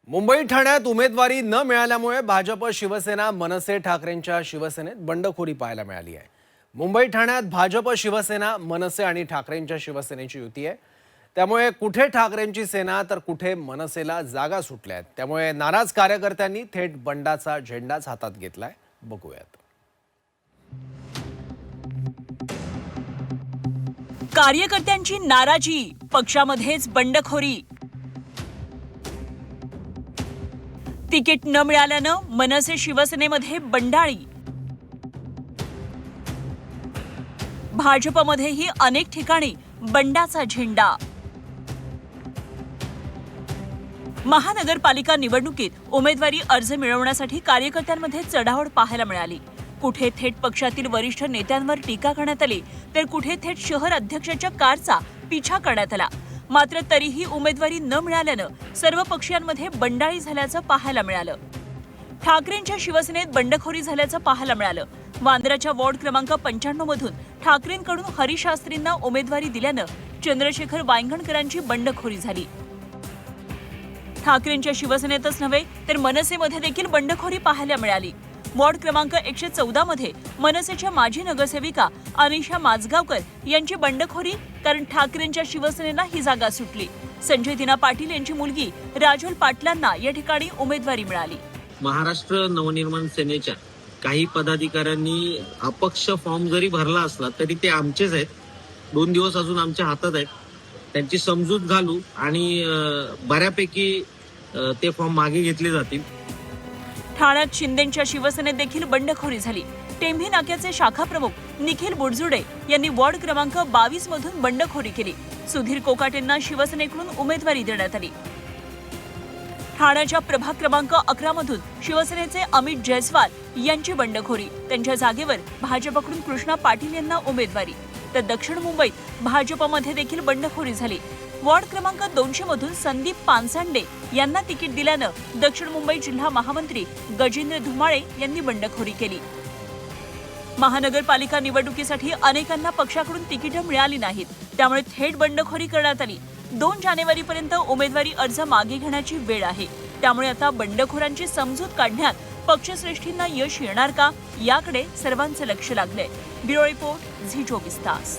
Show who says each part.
Speaker 1: मुंबई ठाण्यात उमेदवारी न मिळाल्यामुळे भाजप शिवसेना मनसे ठाकरेंच्या शिवसेनेत बंडखोरी पाहायला मिळाली आहे। मुंबई ठाण्यात भाजप शिवसेना मनसे आणि ठाकरेंच्या शिवसेनेची युती आहे। त्यामुळे कुठे ठाकरेंची सेना तर कुठे मनसेला जागा सुटल्या आहेत। त्यामुळे नाराज कार्यकर्त्यांनी थेट बंडाचा झेंडाच हातात घेतलाय। बघूयात।
Speaker 2: कार्यकर्त्यांची नाराजी, पक्षामध्येच बंडखोरी। तिकीट न मिळाल्यानं मनसे शिवसेनेमध्ये बंडाळी। भाजपमध्येही अनेक ठिकाणी बंडाचा झेंडा। महानगरपालिका निवडणुकीत उमेदवारी अर्ज मिळवण्यासाठी कार्यकर्त्यांमध्ये चढाओढ पाहायला मिळाली। कुठे थेट पक्षातील वरिष्ठ नेत्यांवर टीका करण्यात आली, तर कुठे थेट शहर अध्यक्षाच्या कारचा पिछा करण्यात आला। मात्र तरीही उमेदवारी न मिळाल्यानं सर्व पक्षीयांमध्ये बंडाळी झाल्याचं पाहायला मिळालं। ठाकरेंच्या शिवसेनेत बंडखोरी झाल्याचं पाहायला मिळालं। वांद्र्याच्या वॉर्ड क्रमांक 95 मधून ठाकरेंकडून हरिशास्त्रींना उमेदवारी दिल्यानं चंद्रशेखर वांगणकरांची बंडखोरी झाली। ठाकरेंच्या शिवसेनेतच नव्हे तर मनसेमध्ये देखील बंडखोरी पाहायला मिळाली। वॉर्ड क्रमांक 114 मध्ये मनसेच्या माजी नगरसेविका अनिशा माजगावकर यांची बंडखोरी, कारण ठाकरेंच्या शिवसेनेला ही जागा सुटली। संजय दिना पाटील यांची मुलगी राजोल पाटलांना या ठिकाणी उमेदवारी मिळाली।
Speaker 3: महाराष्ट्र नवनिर्माण सेनेच्या काही पदाधिकाऱ्यांनी अपक्ष फॉर्म जरी भरला असला तरी ते आमचेच आहेत। 2 दिवस अजून आमच्या हातात आहेत। त्यांची समजूत घालू आणि बऱ्यापैकी ते फॉर्म मागे घेतले जातील।
Speaker 2: ठाण्यात शिंदेंच्या शिवसेनेत देखील बंडखोरी झाली। टेंभी नाक्याचे शाखा प्रमुख निखिल बुडजुडे यांनी वॉर्ड क्रमांक 22 मधून बंडखोरी केली। सुधीर कोकाटेंना शिवसेनेकडून उमेदवारी देण्यात आली। ठाण्याच्या प्रभाग क्रमांक 11 मधून शिवसेनेचे अमित जयस्वाल यांची बंडखोरी, त्यांच्या जागेवर भाजपकडून कृष्णा पाटील यांना उमेदवारी। तर दक्षिण मुंबईत भाजपमध्ये देखील बंडखोरी झाली। वॉर्ड क्रमांक 200 मधून संदीप पानसांडे यांना तिकीट दिल्यानं दक्षिण मुंबई जिल्हा महामंत्री गजेंद्र धुमाळे यांनी बंडखोरी केली। महानगरपालिका निवडणुकीसाठी अनेकांना पक्षाकडून तिकीटं मिळाली नाहीत, त्यामुळे थेट बंडखोरी करण्यात आली। 2 जानेवारीपर्यंत उमेदवारी अर्ज मागे घेण्याची वेळ आहे। त्यामुळे आता बंडखोरांची समजूत काढण्यात पक्षश्रेष्ठींना यश येणार का, याकडे सर्वांचं लक्ष लागलंय। ब्युरो रिपोर्ट, झी 24 तास।